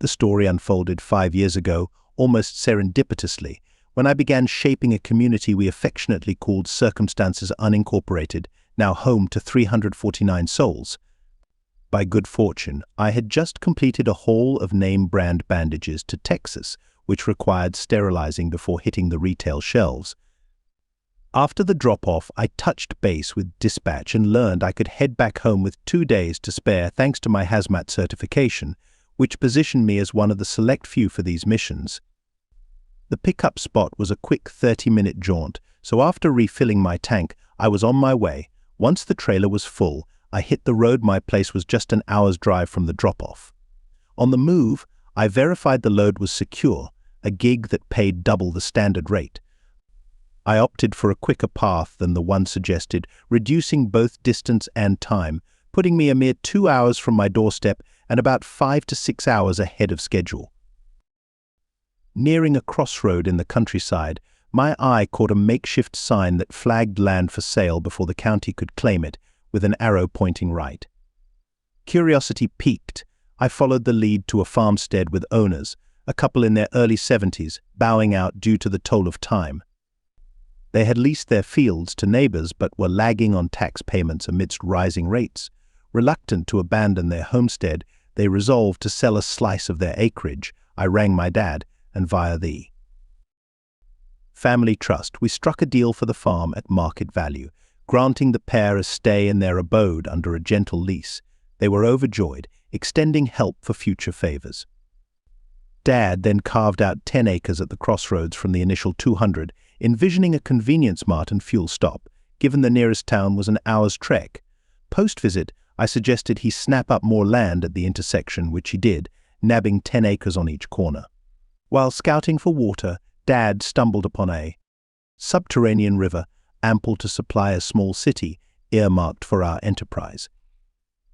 The story unfolded 5 years ago, almost serendipitously, when I began shaping a community we affectionately called Circumstances Unincorporated, now home to 349 souls. By good fortune, I had just completed a haul of name-brand bandages to Texas, which required sterilizing before hitting the retail shelves. After the drop-off, I touched base with dispatch and learned I could head back home with 2 days to spare thanks to my hazmat certification, which positioned me as one of the select few for these missions. The pickup spot was a quick 30-minute jaunt, so after refilling my tank, I was on my way. Once the trailer was full, I hit the road. My place was just an hour's drive from the drop-off. On the move, I verified the load was secure, a gig that paid double the standard rate. I opted for a quicker path than the one suggested, reducing both distance and time, putting me a mere 2 hours from my doorstep and about 5 to 6 hours ahead of schedule. Nearing a crossroad in the countryside, my eye caught a makeshift sign that flagged land for sale before the county could claim it, with an arrow pointing right. Curiosity piqued. I followed the lead to a farmstead with owners, a couple in their early 70s, bowing out due to the toll of time. They had leased their fields to neighbors but were lagging on tax payments amidst rising rates. Reluctant to abandon their homestead, they resolved to sell a slice of their acreage. I rang my dad, and via the family trust, we struck a deal for the farm at market value, granting the pair a stay in their abode under a gentle lease. They were overjoyed, extending help for future favors. Dad then carved out 10 acres at the crossroads from the initial 200, envisioning a convenience mart and fuel stop, given the nearest town was an hour's trek. Post-visit, I suggested he snap up more land at the intersection, which he did, nabbing 10 acres on each corner. While scouting for water, Dad stumbled upon a subterranean river, ample to supply a small city, earmarked for our enterprise.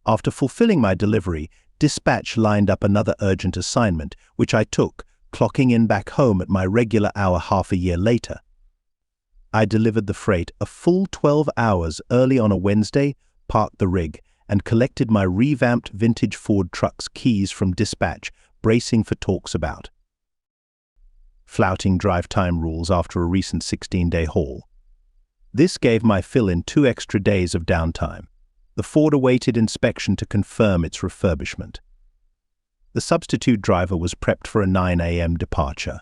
After fulfilling my delivery, dispatch lined up another urgent assignment, which I took, clocking in back home at my regular hour half a year later. I delivered the freight a full 12 hours early on a Wednesday, parked the rig, and collected my revamped vintage Ford truck's keys from dispatch, bracing for talks about flouting drive time rules after a recent 16-day haul. This gave my fill-in 2 extra days of downtime. The Ford awaited inspection to confirm its refurbishment. The substitute driver was prepped for a 9 a.m. departure.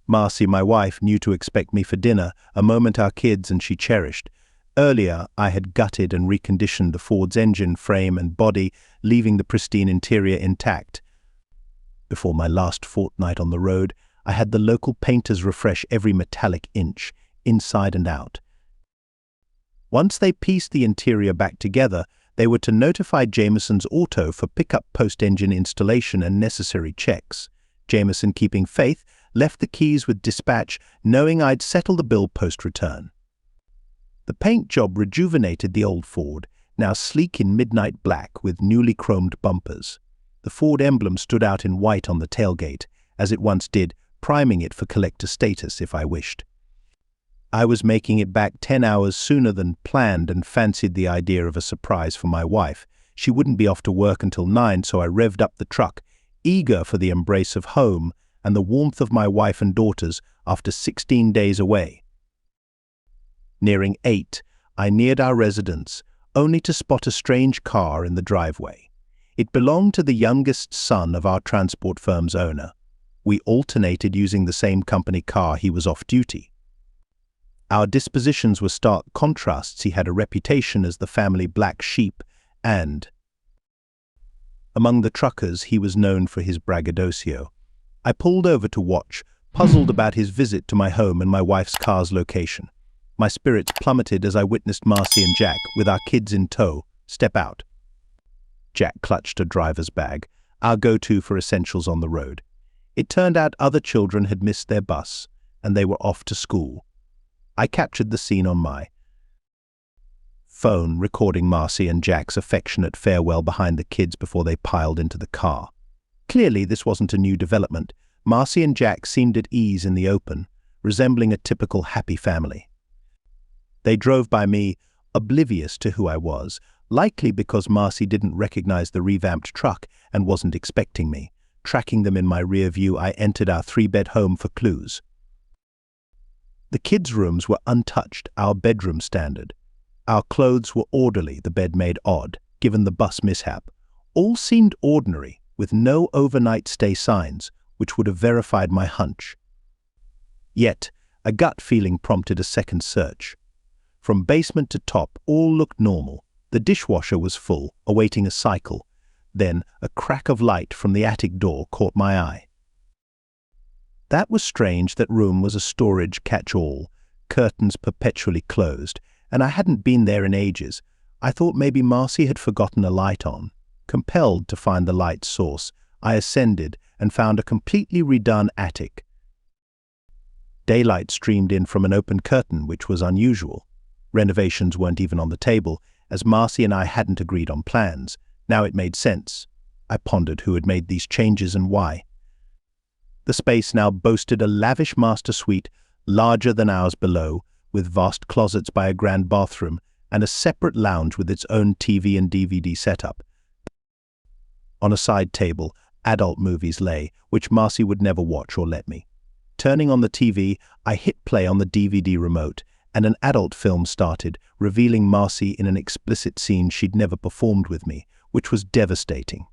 Marcy, my wife, knew to expect me for dinner, a moment our kids and she cherished. Earlier, I had gutted and reconditioned the Ford's engine, frame and body, leaving the pristine interior intact. Before my last fortnight on the road, I had the local painters refresh every metallic inch, inside and out. Once they pieced the interior back together, they were to notify Jameson's Auto for pickup post-engine installation and necessary checks. Jameson, keeping faith, left the keys with dispatch, knowing I'd settle the bill post-return. The paint job rejuvenated the old Ford, now sleek in midnight black with newly chromed bumpers. The Ford emblem stood out in white on the tailgate, as it once did, priming it for collector status if I wished. I was making it back 10 hours sooner than planned and fancied the idea of a surprise for my wife. She wouldn't be off to work until 9, so I revved up the truck, eager for the embrace of home and the warmth of my wife and daughters after 16 days away. Nearing 8, I neared our residence, only to spot a strange car in the driveway. It belonged to the youngest son of our transport firm's owner. We alternated using the same company car. He was off duty. Our dispositions were stark contrasts. He had a reputation as the family black sheep, and among the truckers he was known for his braggadocio. I pulled over to watch, puzzled about his visit to my home and my wife's car's location. My spirits plummeted as I witnessed Marcy and Jack, with our kids in tow, step out. Jack clutched a driver's bag, our go-to for essentials on the road. It turned out other children had missed their bus, and they were off to school. I captured the scene on my phone, recording Marcy and Jack's affectionate farewell behind the kids before they piled into the car. Clearly, this wasn't a new development. Marcy and Jack seemed at ease in the open, resembling a typical happy family. They drove by me, oblivious to who I was, likely because Marcy didn't recognize the revamped truck and wasn't expecting me. Tracking them in my rear view, I entered our 3-bed home for clues. The kids' rooms were untouched, our bedroom standard. Our clothes were orderly, the bed made odd, given the bus mishap. All seemed ordinary, with no overnight stay signs, which would have verified my hunch. Yet, a gut feeling prompted a second search. From basement to top, all looked normal. The dishwasher was full, awaiting a cycle. Then, a crack of light from the attic door caught my eye. That was strange. That room was a storage catch-all, curtains perpetually closed, and I hadn't been there in ages. I thought maybe Marcy had forgotten a light on. Compelled to find the light source, I ascended and found a completely redone attic. Daylight streamed in from an open curtain, which was unusual. Renovations weren't even on the table, as Marcy and I hadn't agreed on plans. Now it made sense. I pondered who had made these changes and why. The space now boasted a lavish master suite, larger than ours below, with vast closets by a grand bathroom, and a separate lounge with its own TV and DVD setup. On a side table, adult movies lay, which Marcy would never watch or let me. Turning on the TV, I hit play on the DVD remote, and an adult film started, revealing Marcy in an explicit scene she'd never performed with me, which was devastating.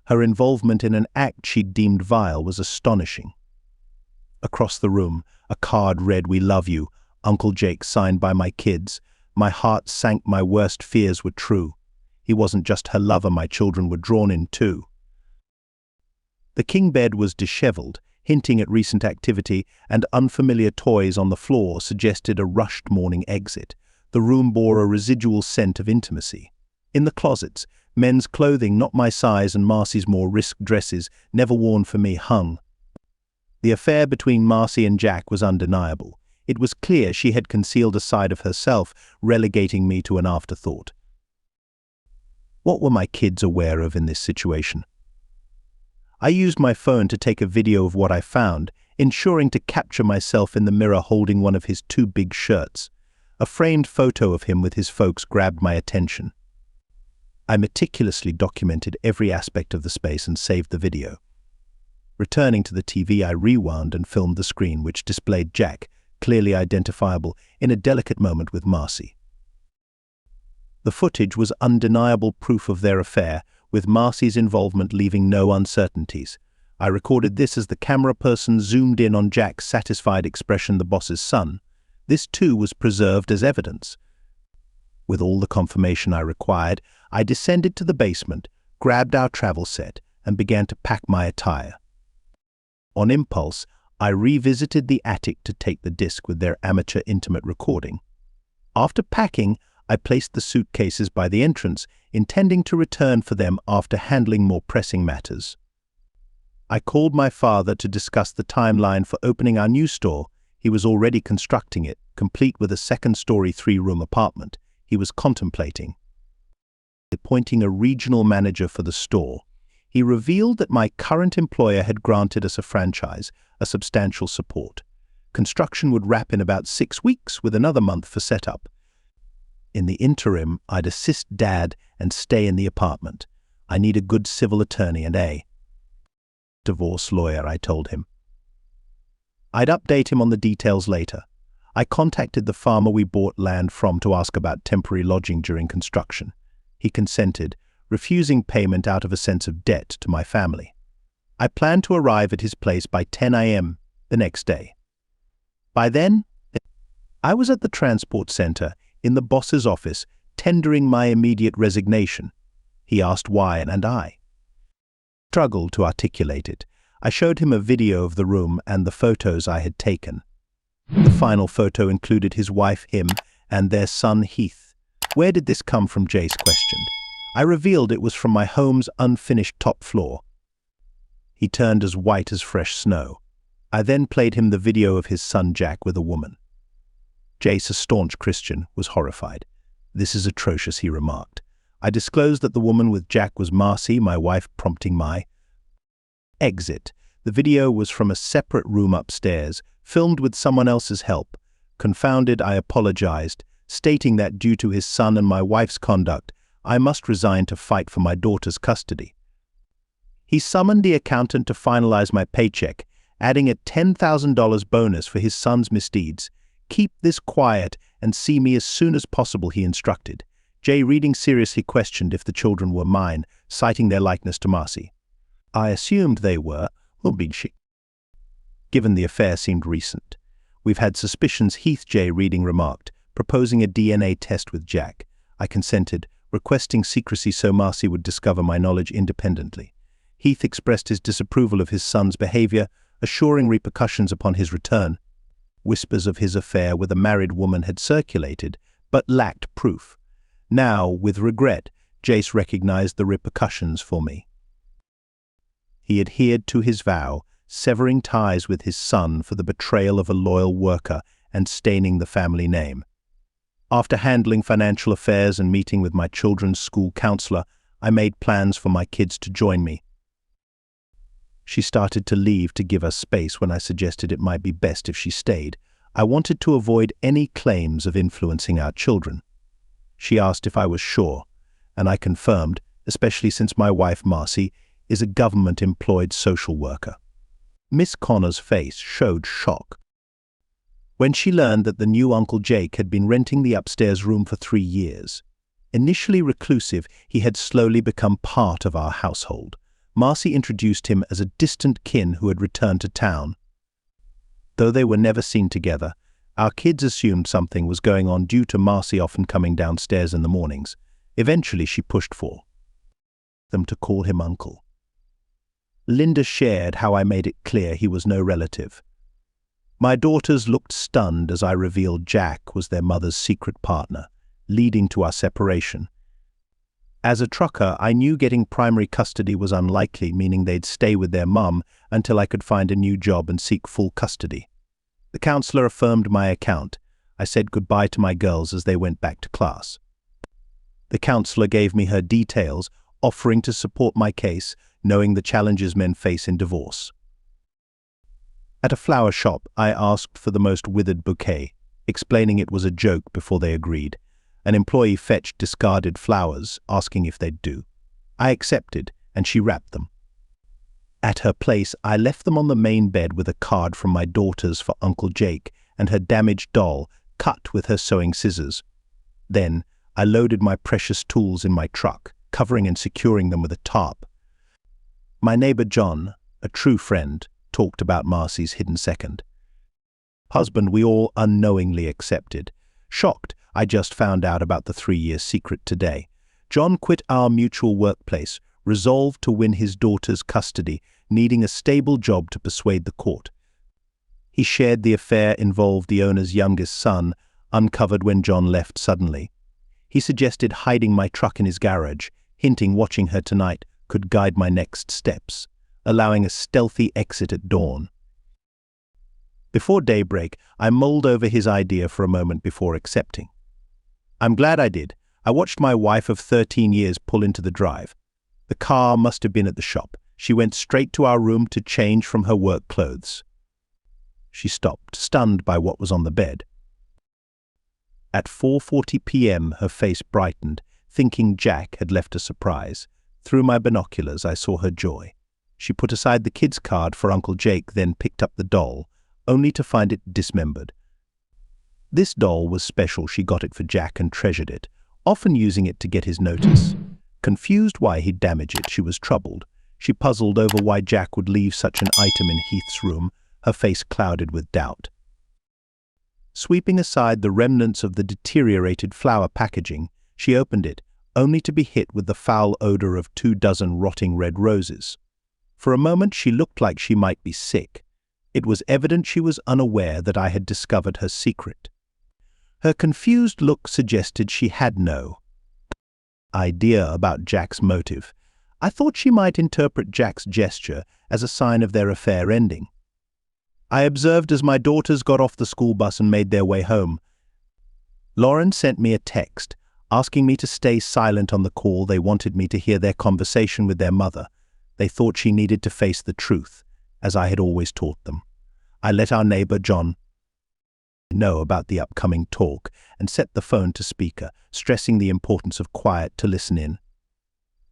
Her involvement in an act she'd deemed vile was astonishing. Across the room, a card read, "We love you, Uncle Jake," signed by my kids. My heart sank. My worst fears were true. He wasn't just her lover, my children were drawn in too. The king bed was disheveled, hinting at recent activity, and unfamiliar toys on the floor suggested a rushed morning exit. The room bore a residual scent of intimacy. In the closets, men's clothing not my size and Marcy's more risk dresses, never worn for me, hung. The affair between Marcy and Jack was undeniable. It was clear she had concealed a side of herself, relegating me to an afterthought. What were my kids aware of in this situation? I used my phone to take a video of what I found, ensuring to capture myself in the mirror holding one of his 2 big shirts. A framed photo of him with his folks grabbed my attention. I meticulously documented every aspect of the space and saved the video. Returning to the TV, I rewound and filmed the screen, which displayed Jack, clearly identifiable, in a delicate moment with Marcy. The footage was undeniable proof of their affair, with Marcy's involvement leaving no uncertainties. I recorded this as the camera person zoomed in on Jack's satisfied expression, the boss's son. This too was preserved as evidence. With all the confirmation I required, I descended to the basement, grabbed our travel set, and began to pack my attire. On impulse, I revisited the attic to take the disc with their amateur intimate recording. After packing, I placed the suitcases by the entrance, intending to return for them after handling more pressing matters. I called my father to discuss the timeline for opening our new store. He was already constructing it, complete with a second-story 3-room apartment. He was contemplating appointing a regional manager for the store. He revealed that my current employer had granted us a franchise, a substantial support. Construction would wrap in about 6 weeks, with another month for setup. In the interim, I'd assist Dad and stay in the apartment. I need a good civil attorney and a divorce lawyer, I told him. I'd update him on the details later. I contacted the farmer we bought land from to ask about temporary lodging during construction. He consented, refusing payment out of a sense of debt to my family. I planned to arrive at his place by 10 a.m. the next day. By then, I was at the transport center in the boss's office, tendering my immediate resignation. He asked why, and I struggled to articulate it. I showed him a video of the room and the photos I had taken. The final photo included his wife, him, and their son, Heath. "Where did this come from?" Jace questioned. I revealed it was from my home's unfinished top floor. He turned as white as fresh snow. I then played him the video of his son Jack with a woman. Jace, a staunch Christian, was horrified. "This is atrocious," he remarked. I disclosed that the woman with Jack was Marcy, my wife, prompting my exit. The video was from a separate room upstairs, filmed with someone else's help. Confounded, I apologized, stating that due to his son and my wife's conduct, I must resign to fight for my daughter's custody. He summoned the accountant to finalize my paycheck, adding a $10,000 bonus for his son's misdeeds. "Keep this quiet and see me as soon as possible," he instructed. Jay Reading seriously questioned if the children were mine, citing their likeness to Marcy. I assumed they were, given the affair seemed recent. "We've had suspicions," Heath J. Reading remarked, proposing a DNA test with Jack. I consented, requesting secrecy so Marcy would discover my knowledge independently. Heath expressed his disapproval of his son's behavior, assuring repercussions upon his return. Whispers of his affair with a married woman had circulated, but lacked proof. Now, with regret, Jace recognized the repercussions for me. He adhered to his vow, severing ties with his son for the betrayal of a loyal worker and staining the family name. After handling financial affairs and meeting with my children's school counselor, I made plans for my kids to join me. She started to leave to give us space when I suggested it might be best if she stayed. I wanted to avoid any claims of influencing our children. She asked if I was sure, and I confirmed, especially since my wife, Marcy, is a government-employed social worker. Miss Connor's face showed shock when she learned that the new Uncle Jake had been renting the upstairs room for 3 years. Initially reclusive, he had slowly become part of our household. Marcy introduced him as a distant kin who had returned to town. Though they were never seen together, our kids assumed something was going on due to Marcy often coming downstairs in the mornings. Eventually, she pushed for them to call him Uncle. Linda shared how I made it clear he was no relative. My daughters looked stunned as I revealed Jack was their mother's secret partner, leading to our separation. As a trucker, I knew getting primary custody was unlikely, meaning they'd stay with their mum until I could find a new job and seek full custody. The counselor affirmed my account. I said goodbye to my girls as they went back to class. The counselor gave me her details, offering to support my case, knowing the challenges men face in divorce. At a flower shop, I asked for the most withered bouquet, explaining it was a joke before they agreed. An employee fetched discarded flowers, asking if they'd do. I accepted, and she wrapped them. At her place, I left them on the main bed with a card from my daughters for Uncle Jake and her damaged doll, cut with her sewing scissors. Then, I loaded my precious tools in my truck, covering and securing them with a tarp. My neighbor John, a true friend, talked about Marcy's hidden second husband we all unknowingly accepted. Shocked, I just found out about the 3-year secret today. John quit our mutual workplace, resolved to win his daughter's custody, needing a stable job to persuade the court. He shared the affair involved the owner's youngest son, uncovered when John left suddenly. He suggested hiding my truck in his garage, hinting watching her tonight could guide my next steps, allowing a stealthy exit at dawn. Before daybreak, I mulled over his idea for a moment before accepting. I'm glad I did. I watched my wife of 13 years pull into the drive. The car must have been at the shop. She went straight to our room to change from her work clothes. She stopped, stunned by what was on the bed. At 4:40 p.m., her face brightened, thinking Jack had left a surprise. Through my binoculars, I saw her joy. She put aside the kid's card for Uncle Jake, then picked up the doll, only to find it dismembered. This doll was special. She got it for Jack and treasured it, often using it to get his notice. Confused why he'd damage it, she was troubled. She puzzled over why Jack would leave such an item in Heath's room, her face clouded with doubt. Sweeping aside the remnants of the deteriorated flower packaging, she opened it, only to be hit with the foul odor of 24 rotting red roses. For a moment she looked like she might be sick. It was evident she was unaware that I had discovered her secret. Her confused look suggested she had no idea about Jack's motive. I thought she might interpret Jack's gesture as a sign of their affair ending. I observed as my daughters got off the school bus and made their way home. Lauren sent me a text, asking me to stay silent on the call. They wanted me to hear their conversation with their mother. They thought she needed to face the truth, as I had always taught them. I let our neighbor John know about the upcoming talk and set the phone to speaker, stressing the importance of quiet to listen in.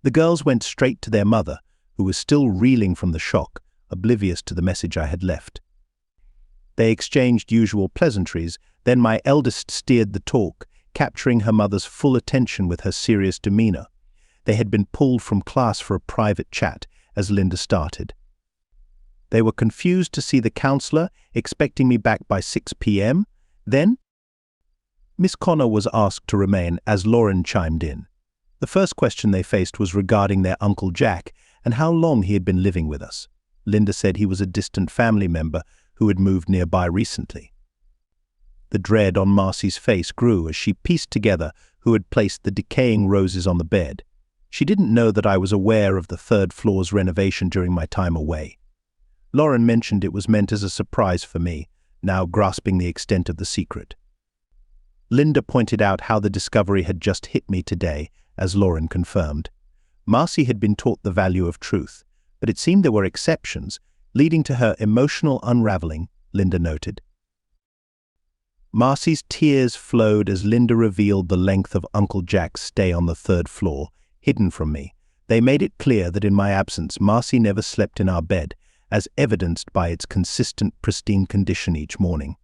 The girls went straight to their mother, who was still reeling from the shock, oblivious to the message I had left. They exchanged usual pleasantries, then my eldest steered the talk, capturing her mother's full attention with her serious demeanor. They had been pulled from class for a private chat as Linda started. They were confused to see the counselor, expecting me back by 6 p.m. Then, Miss Connor was asked to remain as Lauren chimed in. The first question they faced was regarding their Uncle Jack and how long he had been living with us. Linda said he was a distant family member who had moved nearby recently. The dread on Marcy's face grew as she pieced together who had placed the decaying roses on the bed. She didn't know that I was aware of the third floor's renovation during my time away. Lauren mentioned it was meant as a surprise for me, now grasping the extent of the secret. Linda pointed out how the discovery had just hit me today, as Lauren confirmed. Marcy had been taught the value of truth, but it seemed there were exceptions, leading to her emotional unraveling, Linda noted. Marcy's tears flowed as Linda revealed the length of Uncle Jack's stay on the third floor, hidden from me. They made it clear that in my absence, Marcy never slept in our bed, as evidenced by its consistent, pristine condition each morning.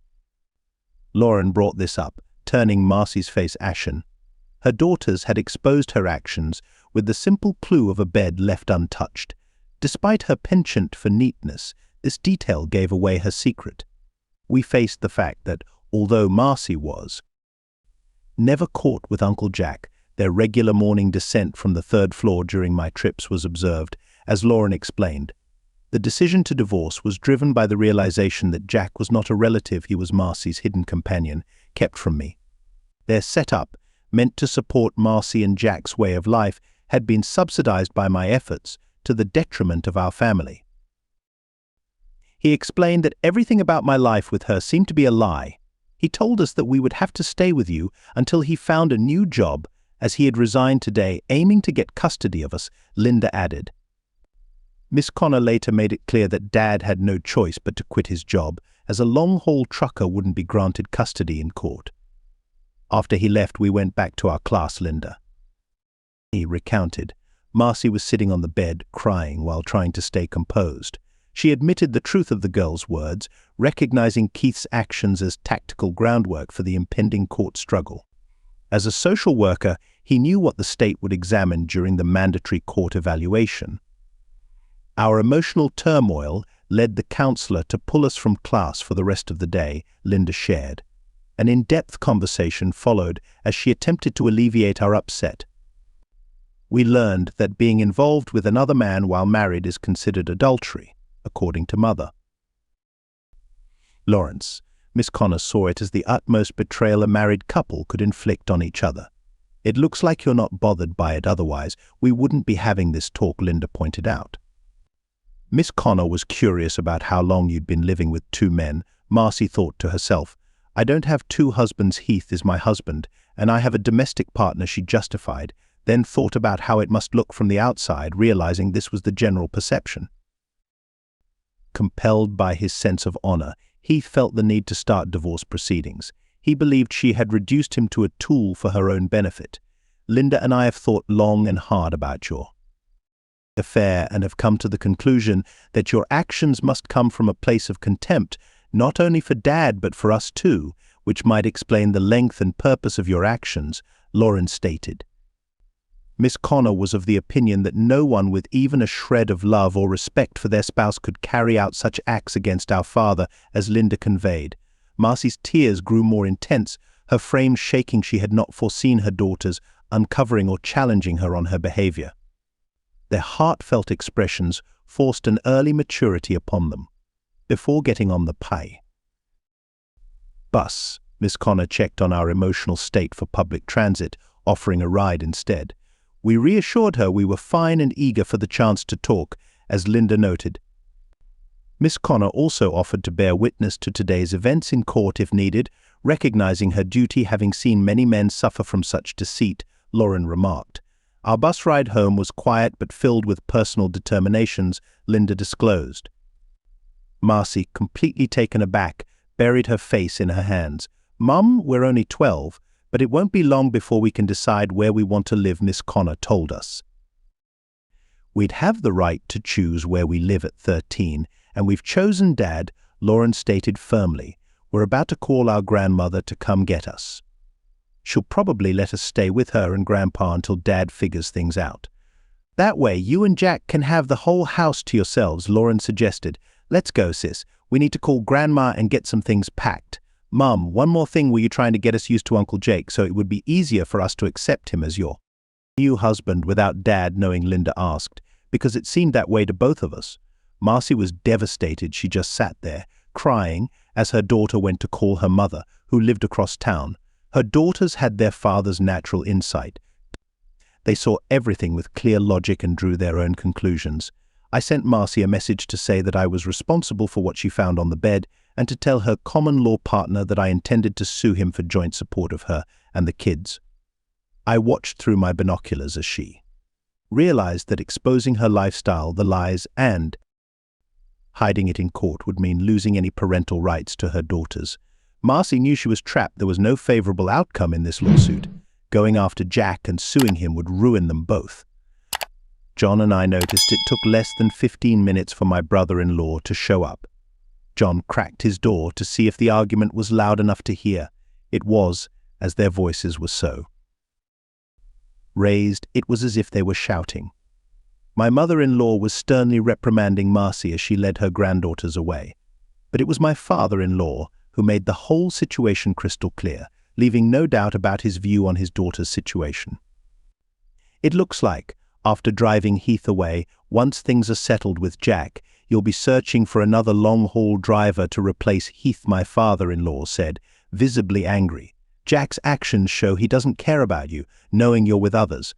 Lauren brought this up, turning Marcy's face ashen. Her daughters had exposed her actions with the simple clue of a bed left untouched. Despite her penchant for neatness, this detail gave away her secret. We faced the fact that, although Marcy was never caught with Uncle Jack, their regular morning descent from the third floor during my trips was observed, as Lauren explained. The decision to divorce was driven by the realization that Jack was not a relative, he was Marcy's hidden companion, kept from me. Their setup, meant to support Marcy and Jack's way of life, had been subsidized by my efforts, to the detriment of our family. He explained that everything about my life with her seemed to be a lie. He told us that we would have to stay with you until he found a new job, as he had resigned today, aiming to get custody of us, Linda added. Miss Connor later made it clear that Dad had no choice but to quit his job, as a long-haul trucker wouldn't be granted custody in court. After he left, we went back to our class, Linda. He recounted. Marcy was sitting on the bed, crying while trying to stay composed. She admitted the truth of the girl's words, recognizing Keith's actions as tactical groundwork for the impending court struggle. As a social worker, he knew what the state would examine during the mandatory court evaluation. Our emotional turmoil led the counselor to pull us from class for the rest of the day, Linda shared. An in-depth conversation followed as she attempted to alleviate our upset. We learned that being involved with another man while married is considered adultery, according to Mother. Lawrence, Miss Connor saw it as the utmost betrayal a married couple could inflict on each other. It looks like you're not bothered by it, otherwise we wouldn't be having this talk, Linda pointed out. Miss Connor was curious about how long you'd been living with two men. Marcy thought to herself, I don't have two husbands, Heath is my husband, and I have a domestic partner, she justified, then thought about how it must look from the outside, realizing this was the general perception. Compelled by his sense of honor, Heath felt the need to start divorce proceedings. He believed she had reduced him to a tool for her own benefit. Linda and I have thought long and hard about your affair and have come to the conclusion that your actions must come from a place of contempt, not only for Dad but for us too, which might explain the length and purpose of your actions, Lauren stated. Miss Connor was of the opinion that no one with even a shred of love or respect for their spouse could carry out such acts against our father, as Linda conveyed. Marcy's tears grew more intense, her frame shaking. She had not foreseen her daughters uncovering or challenging her on her behavior. Their heartfelt expressions forced an early maturity upon them. Before getting on the bus, Miss Connor checked on our emotional state for public transit, offering a ride instead. We reassured her we were fine and eager for the chance to talk, as Linda noted. Miss Connor also offered to bear witness to today's events in court if needed, recognizing her duty having seen many men suffer from such deceit, Lauren remarked. Our bus ride home was quiet but filled with personal determinations, Linda disclosed. Marcy, completely taken aback, buried her face in her hands. Mum, we're only 12, but it won't be long before we can decide where we want to live, Miss Connor told us. We'd have the right to choose where we live at 13, and we've chosen Dad, Lauren stated firmly. We're about to call our grandmother to come get us. She'll probably let us stay with her and Grandpa until Dad figures things out. That way, you and Jack can have the whole house to yourselves, Lauren suggested. Let's go, sis. We need to call Grandma and get some things packed. Mom, one more thing, were you trying to get us used to Uncle Jake so it would be easier for us to accept him as your new husband without Dad knowing, Linda asked, because it seemed that way to both of us. Marcy was devastated. She just sat there, crying, as her daughter went to call her mother, who lived across town. Her daughters had their father's natural insight. They saw everything with clear logic and drew their own conclusions. I sent Marcy a message to say that I was responsible for what she found on the bed and to tell her common-law partner that I intended to sue him for joint support of her and the kids. I watched through my binoculars as she realized that exposing her lifestyle, the lies, and hiding it in court would mean losing any parental rights to her daughters. Marcy knew she was trapped. There was no favorable outcome in this lawsuit. Going after Jack and suing him would ruin them both. John and I noticed it took less than 15 minutes for my brother-in-law to show up. John cracked his door to see if the argument was loud enough to hear. It was, as their voices were so raised, it was as if they were shouting. My mother-in-law was sternly reprimanding Marcy as she led her granddaughters away. But it was my father-in-law who made the whole situation crystal clear, leaving no doubt about his view on his daughter's situation. It looks like, after driving Heath away, once things are settled with Jack, you'll be searching for another long-haul driver to replace Heath, my father-in-law said, visibly angry. Jack's actions show he doesn't care about you, knowing you're with others.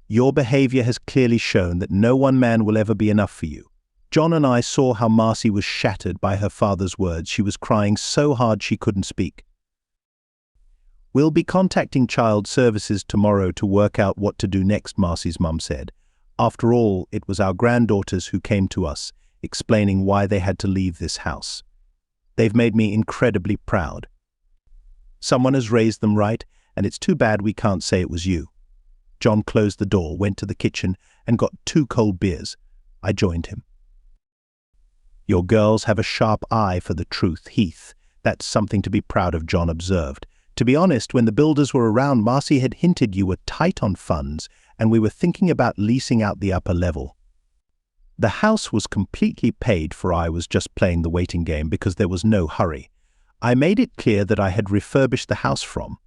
Your behavior has clearly shown that no one man will ever be enough for you. John and I saw how Marcy was shattered by her father's words. She was crying so hard she couldn't speak. We'll be contacting Child Services tomorrow to work out what to do next, Marcy's mum said. After all, it was our granddaughters who came to us, explaining why they had to leave this house. They've made me incredibly proud. Someone has raised them right, and it's too bad we can't say it was you. John closed the door, went to the kitchen, and got 2 cold beers. I joined him. Your girls have a sharp eye for the truth, Heath. That's something to be proud of, John observed. To be honest, when the builders were around, Marcy had hinted you were tight on funds, and we were thinking about leasing out the upper level. The house was completely paid for. I was just playing the waiting game because there was no hurry. I made it clear that I had refurbished the house from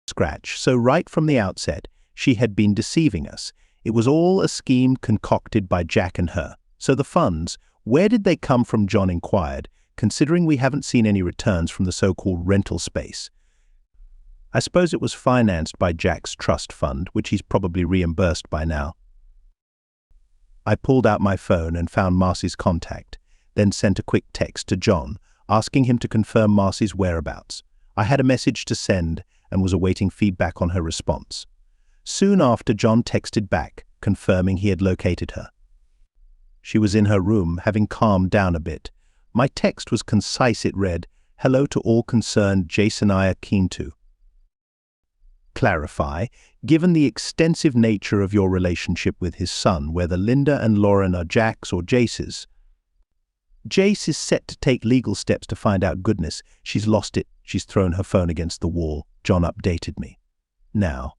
scratch, so right from the outset, she had been deceiving us. It was all a scheme concocted by Jack and her. So the funds, where did they come from, John inquired, considering we haven't seen any returns from the so-called rental space. I suppose it was financed by Jack's trust fund, which he's probably reimbursed by now. I pulled out my phone and found Marcy's contact, then sent a quick text to John, asking him to confirm Marcy's whereabouts. I had a message to send and was awaiting feedback on her response. Soon after, John texted back, confirming he had located her. She was in her room, having calmed down a bit. My text was concise. It read, "Hello to all concerned. Jason and I are keen to clarify, given the extensive nature of your relationship with his son, whether Linda and Lauren are Jack's or Jace's. Jace is set to take legal steps to find out. Goodness, she's lost it. She's thrown her phone against the wall," John updated me. "Now,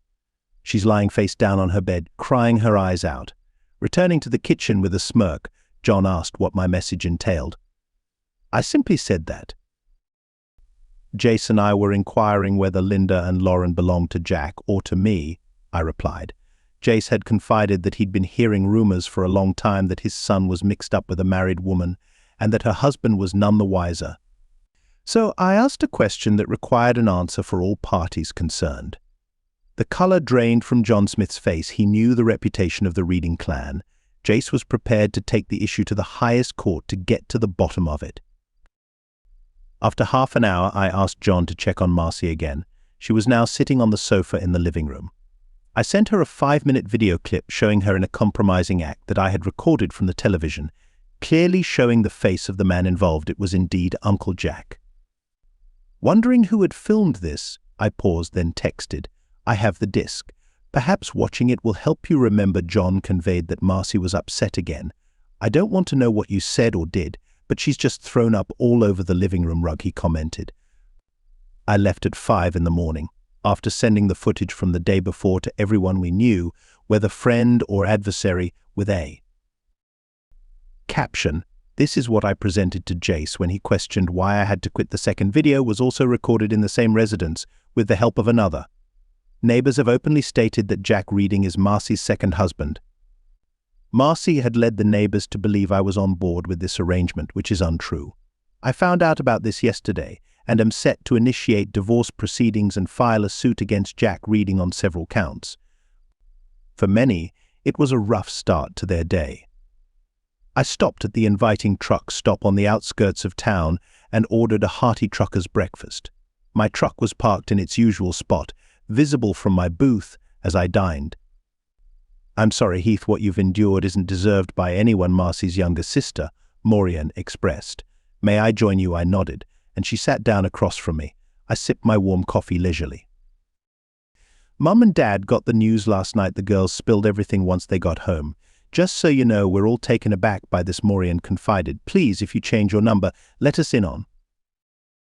she's lying face down on her bed, crying her eyes out." Returning to the kitchen with a smirk, John asked what my message entailed. I simply said that Jace and I were inquiring whether Linda and Lauren belonged to Jack or to me, I replied. Jace had confided that he'd been hearing rumors for a long time that his son was mixed up with a married woman and that her husband was none the wiser. So I asked a question that required an answer for all parties concerned. The color drained from John Smith's face. He knew the reputation of the Reading clan. Jace was prepared to take the issue to the highest court to get to the bottom of it. After half an hour, I asked John to check on Marcy again. She was now sitting on the sofa in the living room. I sent her a 5-minute video clip showing her in a compromising act that I had recorded from the television, clearly showing the face of the man involved. It was indeed Uncle Jack. Wondering who had filmed this, I paused, then texted, "I have the disc. Perhaps watching it will help you remember John conveyed that Marcy was upset again. I don't want to know what you said or did, but she's just thrown up all over the living room rug, he commented. I left at 5 in the morning, after sending the footage from the day before to everyone we knew, whether friend or adversary, with a caption. This is what I presented to Jace when he questioned why I had to quit. The second video was also recorded in the same residence, with the help of another. Neighbors have openly stated that Jack Reading is Marcy's second husband. Marcy had led the neighbors to believe I was on board with this arrangement, which is untrue. I found out about this yesterday and am set to initiate divorce proceedings and file a suit against Jack Reading on several counts. For many, it was a rough start to their day. I stopped at the inviting truck stop on the outskirts of town and ordered a hearty trucker's breakfast. My truck was parked in its usual spot, visible from my booth as I dined. I'm sorry, Heath, what you've endured isn't deserved by anyone, Marcy's younger sister, Maureen, expressed. May I join you? I nodded, and she sat down across from me. I sipped my warm coffee leisurely. Mum and Dad got the news last night. The girls spilled everything once they got home. Just so you know, we're all taken aback by this, Maureen confided. Please, if you change your number, let us in on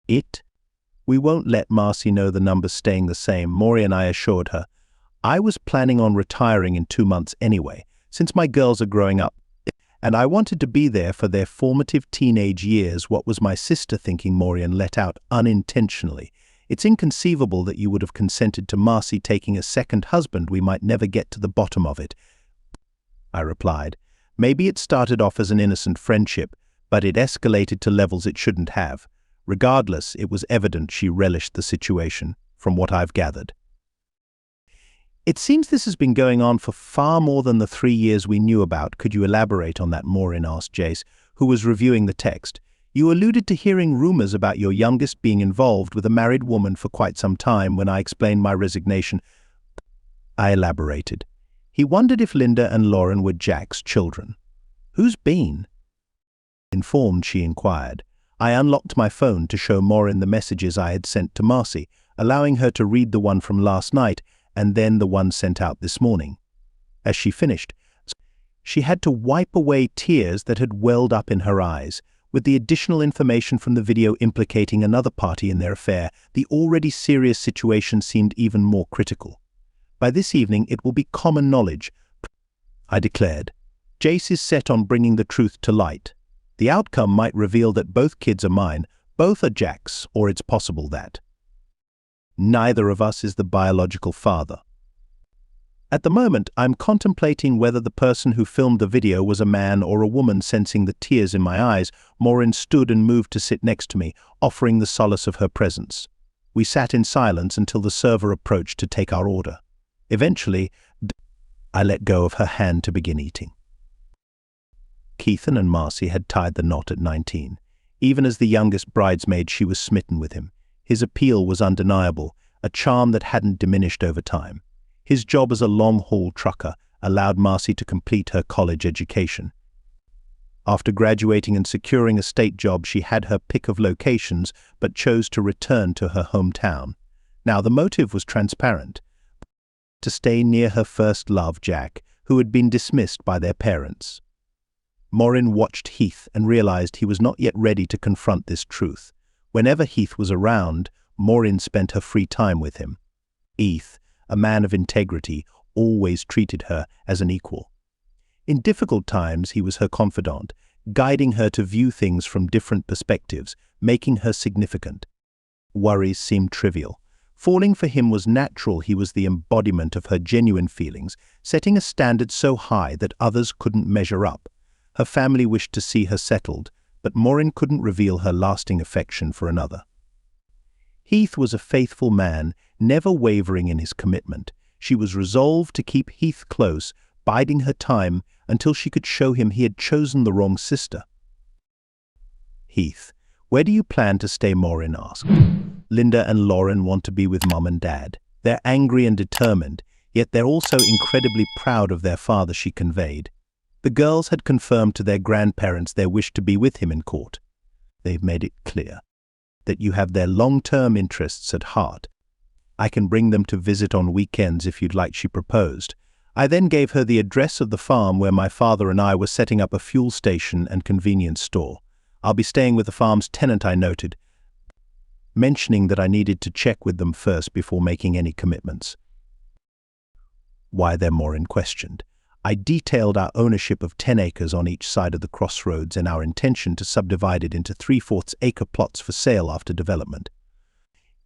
it. We won't let Marcy know the number's staying the same, Maureen, I assured her. I was planning on retiring in 2 months anyway, since my girls are growing up, and I wanted to be there for their formative teenage years. What was my sister thinking? Maureen let out unintentionally. It's inconceivable that you would have consented to Marcy taking a second husband. We might never get to the bottom of it, I replied. Maybe it started off as an innocent friendship, but it escalated to levels it shouldn't have. Regardless, it was evident she relished the situation, from what I've gathered. It seems this has been going on for far more than the 3 years we knew about. Could you elaborate on that, Maureen asked Jace, who was reviewing the text. You alluded to hearing rumors about your youngest being involved with a married woman for quite some time. When I explained my resignation, I elaborated. He wondered if Linda and Lauren were Jack's children. Who's been informed? She inquired. I unlocked my phone to show Maureen the messages I had sent to Marcy, allowing her to read the one from last night and then the one sent out this morning. As she finished, she had to wipe away tears that had welled up in her eyes. With the additional information from the video implicating another party in their affair, the already serious situation seemed even more critical. By this evening it will be common knowledge, I declared. Jace is set on bringing the truth to light. The outcome might reveal that both kids are mine, both are Jack's, or it's possible that neither of us is the biological father. At the moment, I'm contemplating whether the person who filmed the video was a man or a woman. Sensing the tears in my eyes, Maureen stood and moved to sit next to me, offering the solace of her presence. We sat in silence until the server approached to take our order. Eventually, I let go of her hand to begin eating. Keithan and Marcy had tied the knot at 19. Even as the youngest bridesmaid, she was smitten with him. His appeal was undeniable, a charm that hadn't diminished over time. His job as a long-haul trucker allowed Marcy to complete her college education. After graduating and securing a state job, she had her pick of locations but chose to return to her hometown. Now, the motive was transparent: to stay near her first love, Jack, who had been dismissed by their parents. Maureen watched Heath and realized he was not yet ready to confront this truth. Whenever Heath was around, Maureen spent her free time with him. Heath, a man of integrity, always treated her as an equal. In difficult times, he was her confidant, guiding her to view things from different perspectives, making her significant. Worries seemed trivial. Falling for him was natural. He was the embodiment of her genuine feelings, setting a standard so high that others couldn't measure up. Her family wished to see her settled, but Maureen couldn't reveal her lasting affection for another. Heath was a faithful man, never wavering in his commitment. She was resolved to keep Heath close, biding her time until she could show him he had chosen the wrong sister. Heath, where do you plan to stay? Maureen asked. Linda and Lauren want to be with Mum and Dad. They're angry and determined, yet they're also incredibly proud of their father, she conveyed. The girls had confirmed to their grandparents their wish to be with him in court. They've made it clear that you have their long-term interests at heart. I can bring them to visit on weekends if you'd like, she proposed. I then gave her the address of the farm where my father and I were setting up a fuel station and convenience store. I'll be staying with the farm's tenant, I noted, mentioning that I needed to check with them first before making any commitments. Why they're Morin questioned. I detailed our ownership of 10 acres on each side of the crossroads and our intention to subdivide it into 3/4 acre plots for sale after development.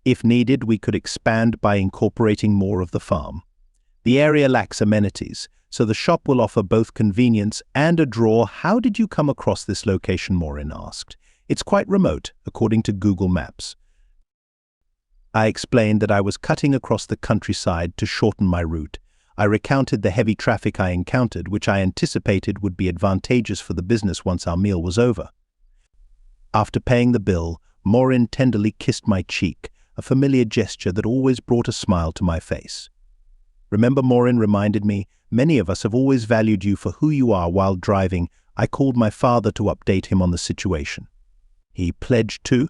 If needed, we could expand by incorporating more of the farm. The area lacks amenities, so the shop will offer both convenience and a draw. How did you come across this location? Morin asked. It's quite remote, according to Google Maps. I explained that I was cutting across the countryside to shorten my route. I recounted the heavy traffic I encountered, which I anticipated would be advantageous for the business once our meal was over. After paying the bill, Morin tenderly kissed my cheek, a familiar gesture that always brought a smile to my face. Remember, Morin reminded me, many of us have always valued you for who you are while driving. I called my father to update him on the situation. He pledged to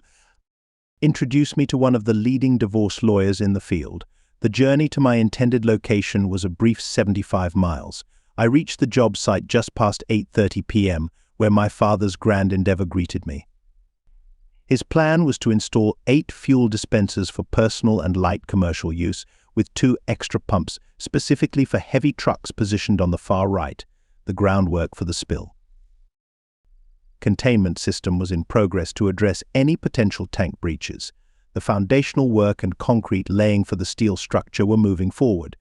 introduce me to one of the leading divorce lawyers in the field. The journey to my intended location was a brief 75 miles. I reached the job site just past 8:30 p.m., where my father's grand endeavor greeted me. His plan was to install 8 fuel dispensers for personal and light commercial use, with 2 extra pumps specifically for heavy trucks positioned on the far right, the groundwork for the spill. Containment system was in progress to address any potential tank breaches. The foundational work and concrete laying for the steel structure were moving forward.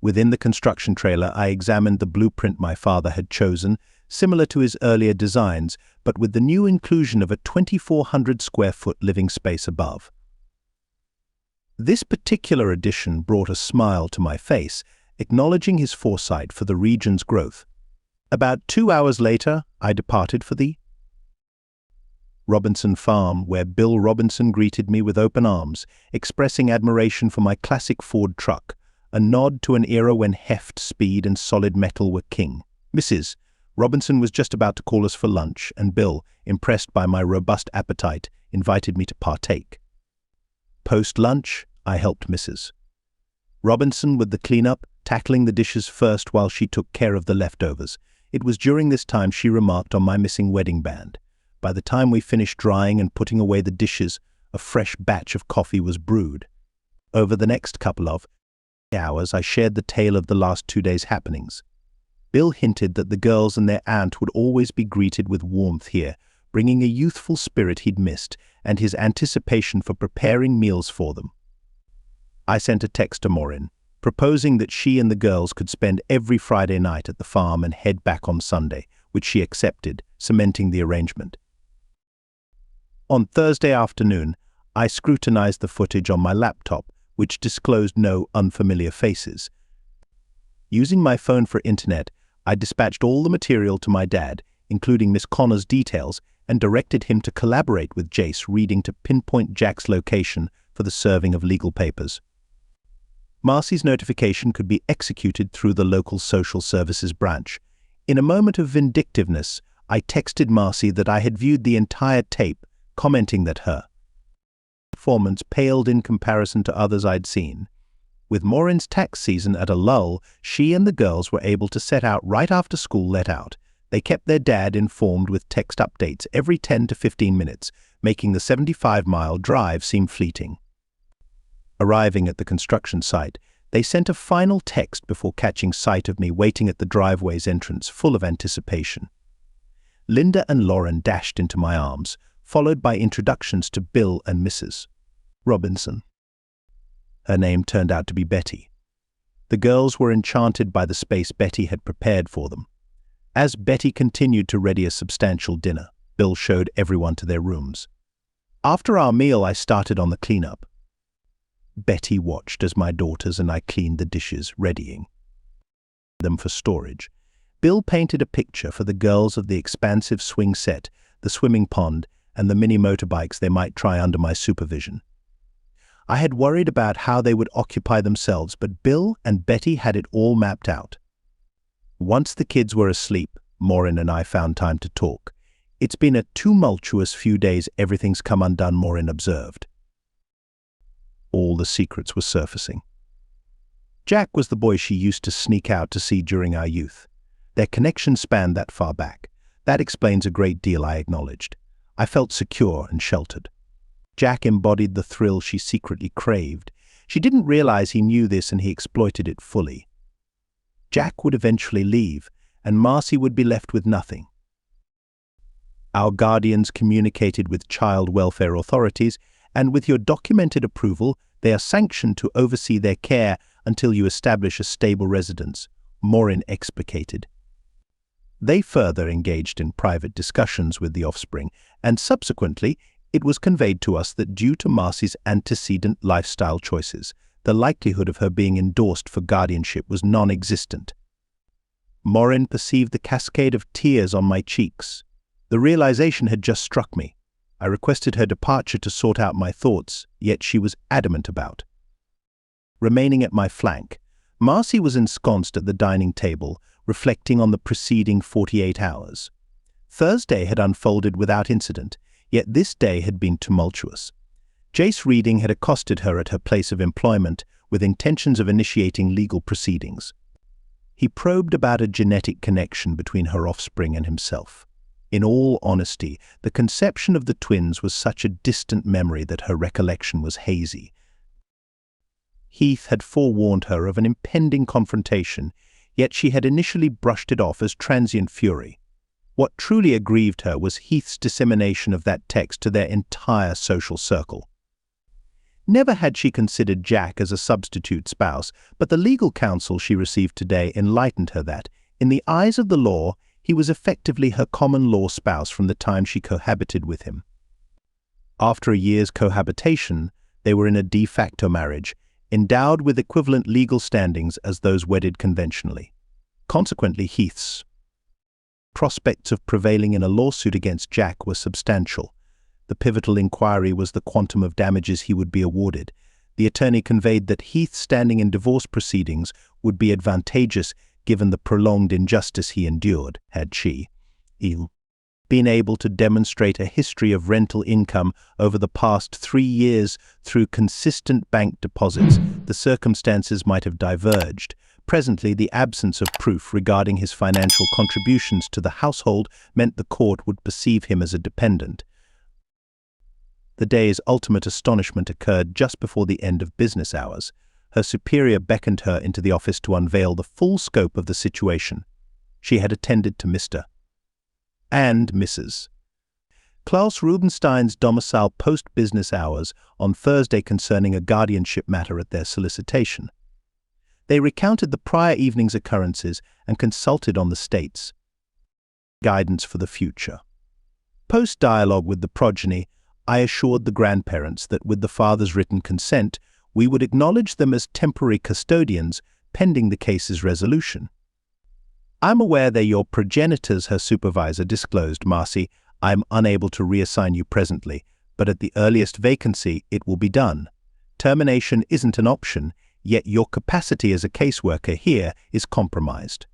Within the construction trailer, I examined the blueprint my father had chosen, similar to his earlier designs, but with the new inclusion of a 2,400 square foot living space above. This particular addition brought a smile to my face, acknowledging his foresight for the region's growth. About 2 hours later, I departed for the Robinson Farm, where Bill Robinson greeted me with open arms, expressing admiration for my classic Ford truck, a nod to an era when heft, speed, and solid metal were king. Mrs. Robinson was just about to call us for lunch, and Bill, impressed by my robust appetite, invited me to partake. Post-lunch, I helped Mrs. Robinson with the cleanup, tackling the dishes first while she took care of the leftovers. It was during this time she remarked on my missing wedding band. By the time we finished drying and putting away the dishes, a fresh batch of coffee was brewed. Over the next couple of hours, I shared the tale of the last 2 days' happenings. Bill hinted that the girls and their aunt would always be greeted with warmth here, bringing a youthful spirit he'd missed and his anticipation for preparing meals for them. I sent a text to Morin, proposing that she and the girls could spend every Friday night at the farm and head back on Sunday, which she accepted, cementing the arrangement. On Thursday afternoon, I scrutinized the footage on my laptop, which disclosed no unfamiliar faces. Using my phone for internet, I dispatched all the material to my dad, including Miss Connor's details, and directed him to collaborate with Jace, reading to pinpoint Jack's location for the serving of legal papers. Marcy's notification could be executed through the local social services branch. In a moment of vindictiveness, I texted Marcy that I had viewed the entire tape, commenting that her performance paled in comparison to others I'd seen. With Morin's tax season at a lull, she and the girls were able to set out right after school let out. They kept their dad informed with text updates every 10 to 15 minutes, making the 75-mile drive seem fleeting. Arriving at the construction site, they sent a final text before catching sight of me waiting at the driveway's entrance, full of anticipation. Linda and Lauren dashed into my arms, followed by introductions to Bill and Mrs. Robinson. Her name turned out to be Betty. The girls were enchanted by the space Betty had prepared for them. As Betty continued to ready a substantial dinner, Bill showed everyone to their rooms. After our meal, I started on the cleanup. Betty watched as my daughters and I cleaned the dishes, readying them for storage. Bill painted a picture for the girls of the expansive swing set, the swimming pond, and the mini motorbikes they might try under my supervision. I had worried about how they would occupy themselves, but Bill and Betty had it all mapped out. Once the kids were asleep, Morin and I found time to talk. It's been a tumultuous few days. Everything's come undone, Morin observed. all the secrets were surfacing. Jack was the boy she used to sneak out to see during our youth. Their connection spanned that far back. That explains a great deal, I acknowledged. I felt secure and sheltered. Jack embodied the thrill she secretly craved. She didn't realize he knew this, and he exploited it fully. Jack would eventually leave, and Marcy would be left with nothing. Our guardians communicated with child welfare authorities, and with your documented approval, they are sanctioned to oversee their care until you establish a stable residence, Morin explicated. They further engaged in private discussions with the offspring, and subsequently, it was conveyed to us that due to Marcy's antecedent lifestyle choices, the likelihood of her being endorsed for guardianship was non-existent. Morin perceived the cascade of tears on my cheeks. The realization had just struck me. I requested her departure to sort out my thoughts, yet she was adamant about. Remaining at my flank, Marcy was ensconced at the dining table, reflecting on the preceding 48 hours. Thursday had unfolded without incident, yet this day had been tumultuous. Jace Reading had accosted her at her place of employment with intentions of initiating legal proceedings. He probed about a genetic connection between her offspring and himself. In all honesty, the conception of the twins was such a distant memory that her recollection was hazy. Heath had forewarned her of an impending confrontation, yet she had initially brushed it off as transient fury. What truly aggrieved her was Heath's dissemination of that text to their entire social circle. Never had she considered Jack as a substitute spouse, but the legal counsel she received today enlightened her that, in the eyes of the law, he was effectively her common-law spouse from the time she cohabited with him. After a year's cohabitation, they were in a de facto marriage, endowed with equivalent legal standings as those wedded conventionally. Consequently, Heath's prospects of prevailing in a lawsuit against Jack were substantial. The pivotal inquiry was the quantum of damages he would be awarded. The attorney conveyed that Heath's standing in divorce proceedings would be advantageous given the prolonged injustice he endured, had she been able to demonstrate a history of rental income over the past 3 years through consistent bank deposits. The circumstances might have diverged. Presently, the absence of proof regarding his financial contributions to the household meant the court would perceive him as a dependent. The day's ultimate astonishment occurred just before the end of business hours. Her superior beckoned her into the office to unveil the full scope of the situation. She had attended to Mr. and Mrs. Klaus Rubenstein's domicile post-business hours on Thursday concerning a guardianship matter at their solicitation. They recounted the prior evening's occurrences and consulted on the state's guidance for the future. Post-dialogue with the progeny, I assured the grandparents that with the father's written consent, we would acknowledge them as temporary custodians pending the case's resolution. I'm aware they're your progenitors, her supervisor disclosed. Marcy, I'm unable to reassign you presently, but at the earliest vacancy, it will be done. Termination isn't an option, yet your capacity as a caseworker here is compromised.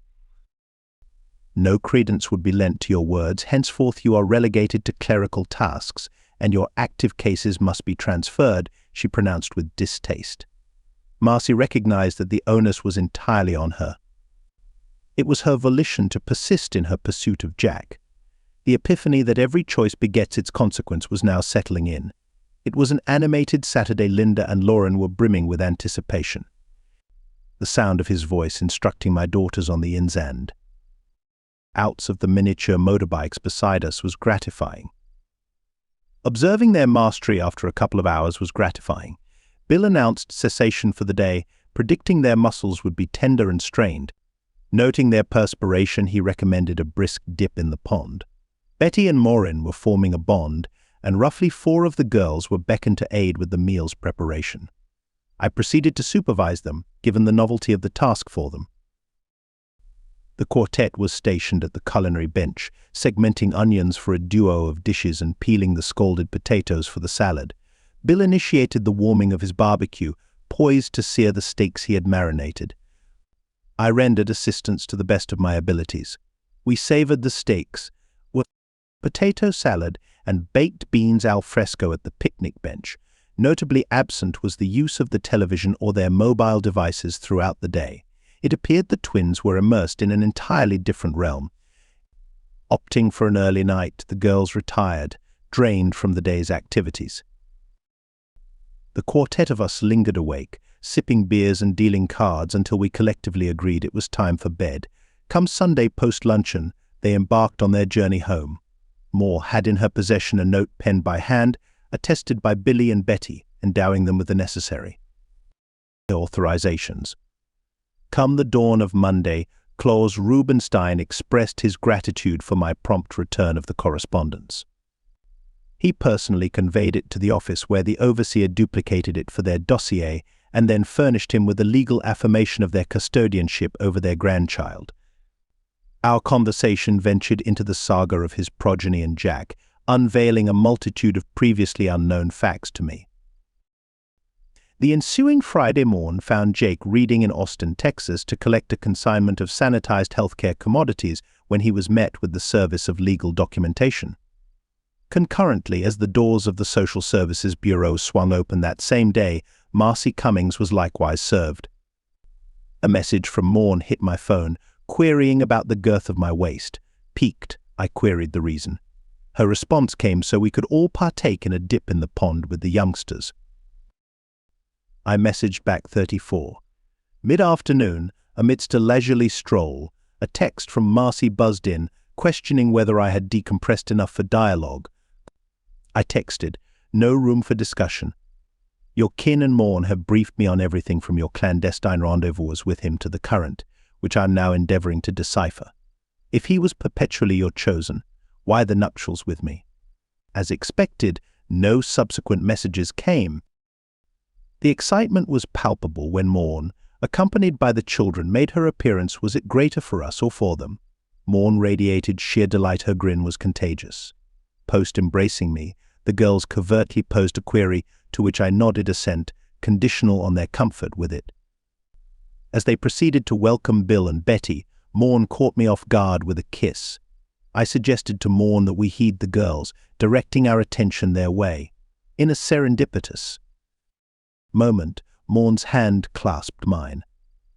No credence would be lent to your words. Henceforth you are relegated to clerical tasks, and your active cases must be transferred, she pronounced with distaste. Marcy recognized that the onus was entirely on her. It was her volition to persist in her pursuit of Jack. The epiphany that every choice begets its consequence was now settling in. It was an animated Saturday. Linda and Lauren were brimming with anticipation. The sound of his voice instructing my daughters on the ins and outs of the miniature motorbikes beside us was gratifying. Observing their mastery after a couple of hours was gratifying. Bill announced cessation for the day, predicting their muscles would be tender and strained. Noting their perspiration, he recommended a brisk dip in the pond. Betty and Morin were forming a bond, and roughly 4 of the girls were beckoned to aid with the meal's preparation. I proceeded to supervise them, given the novelty of the task for them. The quartet was stationed at the culinary bench, segmenting onions for a duo of dishes and peeling the scalded potatoes for the salad. Bill initiated the warming of his barbecue, poised to sear the steaks he had marinated. I rendered assistance to the best of my abilities. We savored the steaks with potato salad and baked beans al fresco at the picnic bench. Notably absent was the use of the television or their mobile devices throughout the day. It appeared the twins were immersed in an entirely different realm. Opting for an early night, the girls retired, drained from the day's activities. The quartet of us lingered awake, sipping beers and dealing cards until we collectively agreed it was time for bed. Come Sunday post-luncheon, they embarked on their journey home. Moore had in her possession a note penned by hand, attested by Billy and Betty, endowing them with the necessary authorizations. Come the dawn of Monday, Claus Rubenstein expressed his gratitude for my prompt return of the correspondence. He personally conveyed it to the office where the overseer duplicated it for their dossier and then furnished him with a legal affirmation of their custodianship over their grandchild. Our conversation ventured into the saga of his progeny and Jack, unveiling a multitude of previously unknown facts to me. The ensuing Friday morn found Jake reading in Austin, Texas to collect a consignment of sanitized healthcare commodities when he was met with the Service of Legal Documentation. Concurrently, as the doors of the Social Services Bureau swung open that same day, Marcy Cummings was likewise served. A message from Morn hit my phone, querying about the girth of my waist. Piqued, I queried the reason. Her response came so we could all partake in a dip in the pond with the youngsters. I messaged back 34. Mid-afternoon, amidst a leisurely stroll, a text from Marcy buzzed in, questioning whether I had decompressed enough for dialogue. I texted, "No room for discussion. Your kin and Morn have briefed me on everything from your clandestine rendezvous with him to the current, which I'm now endeavoring to decipher. If he was perpetually your chosen, why the nuptials with me?" As expected, no subsequent messages came. The excitement was palpable when Morn, accompanied by the children, made her appearance. Was it greater for us or for them? Morn radiated sheer delight. Her grin was contagious. Post-embracing me, the girls covertly posed a query, to which I nodded assent, conditional on their comfort with it. As they proceeded to welcome Bill and Betty, Morn caught me off guard with a kiss. I suggested to Morn that we heed the girls, directing our attention their way. In a serendipitous moment, Morn's hand clasped mine.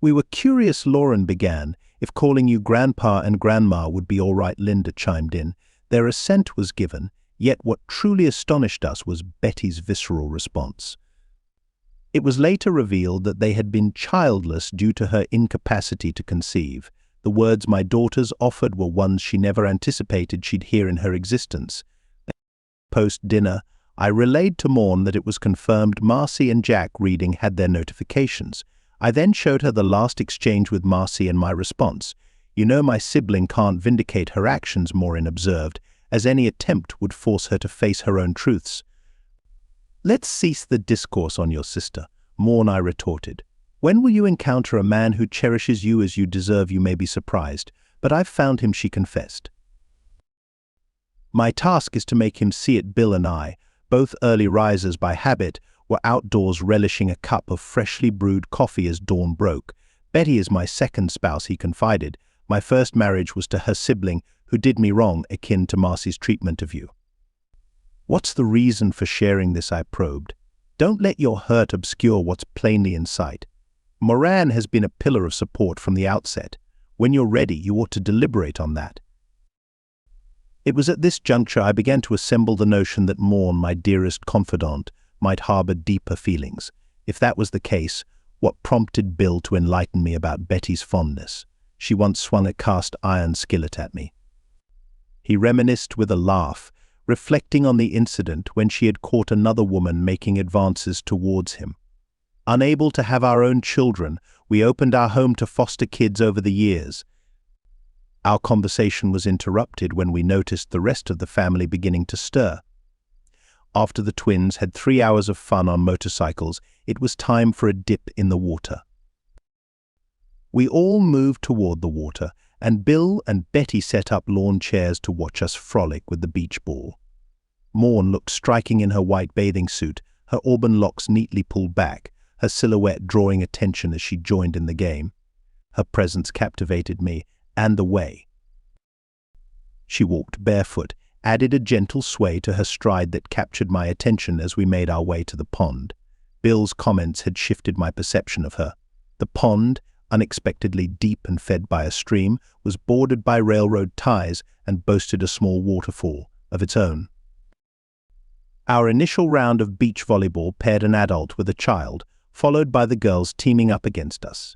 "We were curious," Lauren began, "if calling you Grandpa and Grandma would be all right," Linda chimed in. Their assent was given, yet what truly astonished us was Betty's visceral response. It was later revealed that they had been childless due to her incapacity to conceive. The words my daughters offered were ones she never anticipated she'd hear in her existence. Post-dinner, I relayed to Morn that it was confirmed Marcy and Jack reading had their notifications. I then showed her the last exchange with Marcy and my response. "You know my sibling can't vindicate her actions," Maureen observed, "as any attempt would force her to face her own truths." "Let's cease the discourse on your sister," Morn I retorted. "When will you encounter a man who cherishes you as you deserve? You may be surprised, but I've found him," she confessed. "My task is to make him see it." Bill and I, both early risers by habit, were outdoors relishing a cup of freshly brewed coffee as dawn broke. "Betty is my second spouse," he confided. "My first marriage was to her sibling, who did me wrong, akin to Marcy's treatment of you." "What's the reason for sharing this?" I probed. "Don't let your hurt obscure what's plainly in sight. Moran has been a pillar of support from the outset. When you're ready, you ought to deliberate on that." It was at this juncture I began to assemble the notion that Morn, my dearest confidant, might harbor deeper feelings. If that was the case, what prompted Bill to enlighten me about Betty's fondness? She once swung a cast-iron skillet at me. He reminisced with a laugh, reflecting on the incident when she had caught another woman making advances towards him. Unable to have our own children, we opened our home to foster kids over the years. Our conversation was interrupted when we noticed the rest of the family beginning to stir. After the twins had 3 hours of fun on motorcycles, it was time for a dip in the water. We all moved toward the water, and Bill and Betty set up lawn chairs to watch us frolic with the beach ball. Morn looked striking in her white bathing suit, her auburn locks neatly pulled back, her silhouette drawing attention as she joined in the game. Her presence captivated me, and the way she walked barefoot, added a gentle sway to her stride that captured my attention as we made our way to the pond. Bill's comments had shifted my perception of her. The pond, unexpectedly deep and fed by a stream, was bordered by railroad ties and boasted a small waterfall of its own. Our initial round of beach volleyball paired an adult with a child, followed by the girls teaming up against us.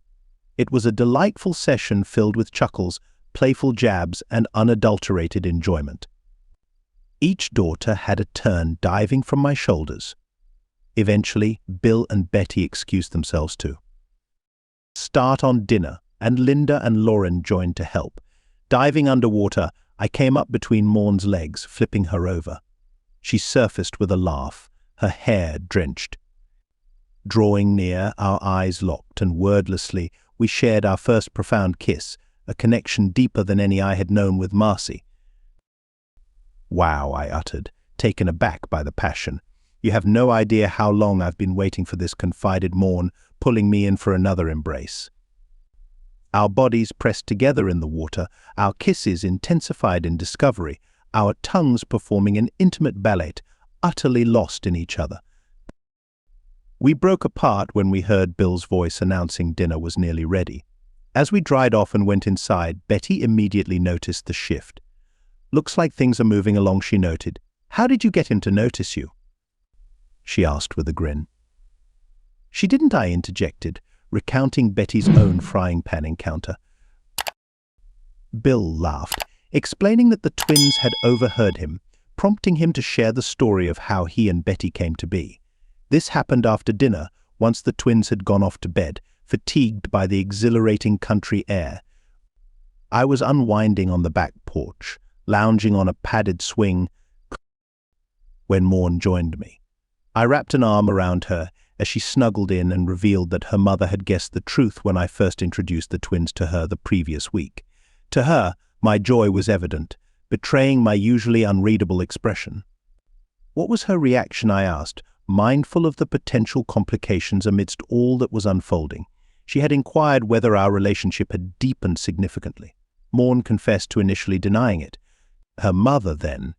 It was a delightful session filled with chuckles, playful jabs, and unadulterated enjoyment. Each daughter had a turn diving from my shoulders. Eventually, Bill and Betty excused themselves to start on dinner, and Linda and Lauren joined to help. Diving underwater, I came up between Morn's legs, flipping her over. She surfaced with a laugh, her hair drenched. Drawing near, our eyes locked, and wordlessly, we shared our first profound kiss, a connection deeper than any I had known with Marcy. "Wow," I uttered, taken aback by the passion. "You have no idea how long I've been waiting for this," confided Morn, pulling me in for another embrace. Our bodies pressed together in the water, our kisses intensified in discovery, our tongues performing an intimate ballet, utterly lost in each other. We broke apart when we heard Bill's voice announcing dinner was nearly ready. As we dried off and went inside, Betty immediately noticed the shift. "Looks like things are moving along," she noted. "How did you get him to notice you?" she asked with a grin. "She didn't," I interjected, recounting Betty's own frying pan encounter. Bill laughed, explaining that the twins had overheard him, prompting him to share the story of how he and Betty came to be. This happened after dinner, once the twins had gone off to bed, fatigued by the exhilarating country air. I was unwinding on the back porch, lounging on a padded swing, when Morn joined me. I wrapped an arm around her as she snuggled in and revealed that her mother had guessed the truth when I first introduced the twins to her the previous week. To her, my joy was evident, betraying my usually unreadable expression. What was her reaction, I asked, mindful of the potential complications amidst all that was unfolding. She had inquired whether our relationship had deepened significantly. Morn confessed to initially denying it. Her mother then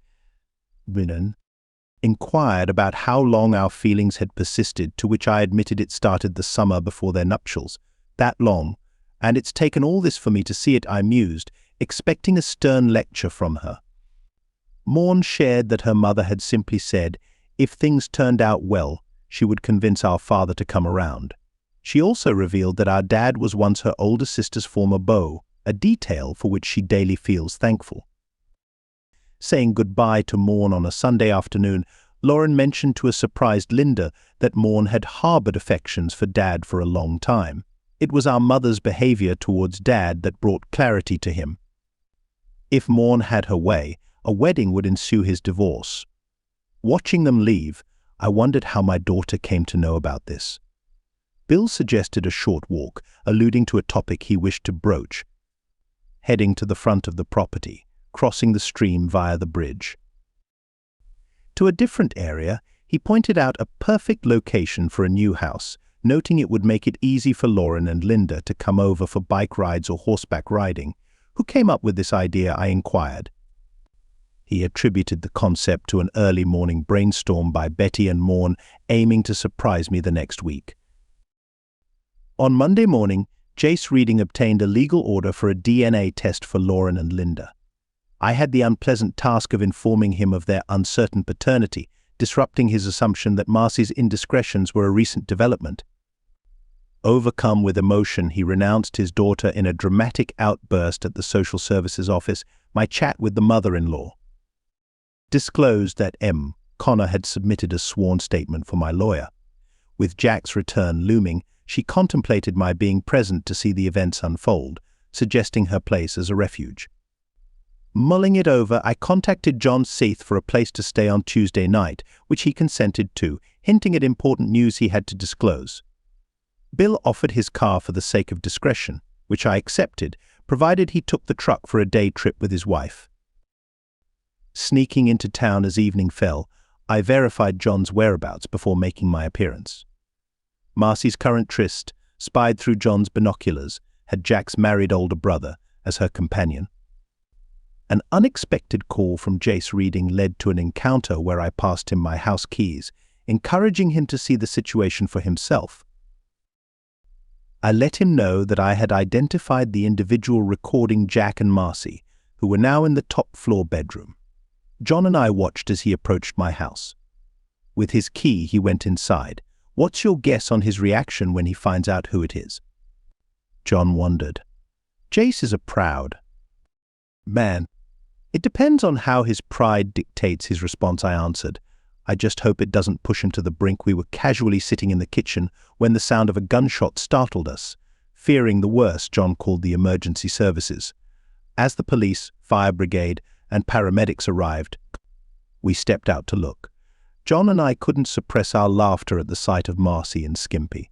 inquired about how long our feelings had persisted, to which I admitted it started the summer before their nuptials. That long, and it's taken all this for me to see it, I mused, expecting a stern lecture from her. Morn shared that her mother had simply said, if things turned out well, she would convince our father to come around. She also revealed that our dad was once her older sister's former beau, a detail for which she daily feels thankful. Saying goodbye to Morn on a Sunday afternoon, Lauren mentioned to a surprised Linda that Morn had harbored affections for Dad for a long time. It was our mother's behavior towards Dad that brought clarity to him. If Morn had her way, a wedding would ensue his divorce. Watching them leave, I wondered how my daughter came to know about this. Bill suggested a short walk, alluding to a topic he wished to broach. Heading to the front of the property, crossing the stream via the bridge. To a different area, he pointed out a perfect location for a new house, noting it would make it easy for Lauren and Linda to come over for bike rides or horseback riding. Who came up with this idea, I inquired. He attributed the concept to an early morning brainstorm by Betty and Morn, aiming to surprise me the next week. On Monday morning, Jace Reading obtained a legal order for a DNA test for Lauren and Linda. I had the unpleasant task of informing him of their uncertain paternity, disrupting his assumption that Marcy's indiscretions were a recent development. Overcome with emotion, he renounced his daughter in a dramatic outburst at the social services office. My chat with the mother-in-law disclosed that Connor had submitted a sworn statement for my lawyer. With Jack's return looming, she contemplated my being present to see the events unfold, suggesting her place as a refuge. Mulling it over, I contacted John Seath for a place to stay on Tuesday night, which he consented to, hinting at important news he had to disclose. Bill offered his car for the sake of discretion, which I accepted, provided he took the truck for a day trip with his wife. Sneaking into town as evening fell, I verified John's whereabouts before making my appearance. Marcy's current tryst, spied through John's binoculars, had Jack's married older brother as her companion. An unexpected call from Jace Reading led to an encounter where I passed him my house keys, encouraging him to see the situation for himself. I let him know that I had identified the individual recording Jack and Marcy, who were now in the top-floor bedroom. John and I watched as he approached my house. With his key, he went inside. What's your guess on his reaction when he finds out who it is? John wondered. Jace is a proud man. It depends on how his pride dictates his response, I answered. I just hope it doesn't push him to the brink. We were casually sitting in the kitchen when the sound of a gunshot startled us. Fearing the worst, John called the emergency services. As the police, fire brigade, and paramedics arrived, we stepped out to look. John and I couldn't suppress our laughter at the sight of Marcy and Skimpy,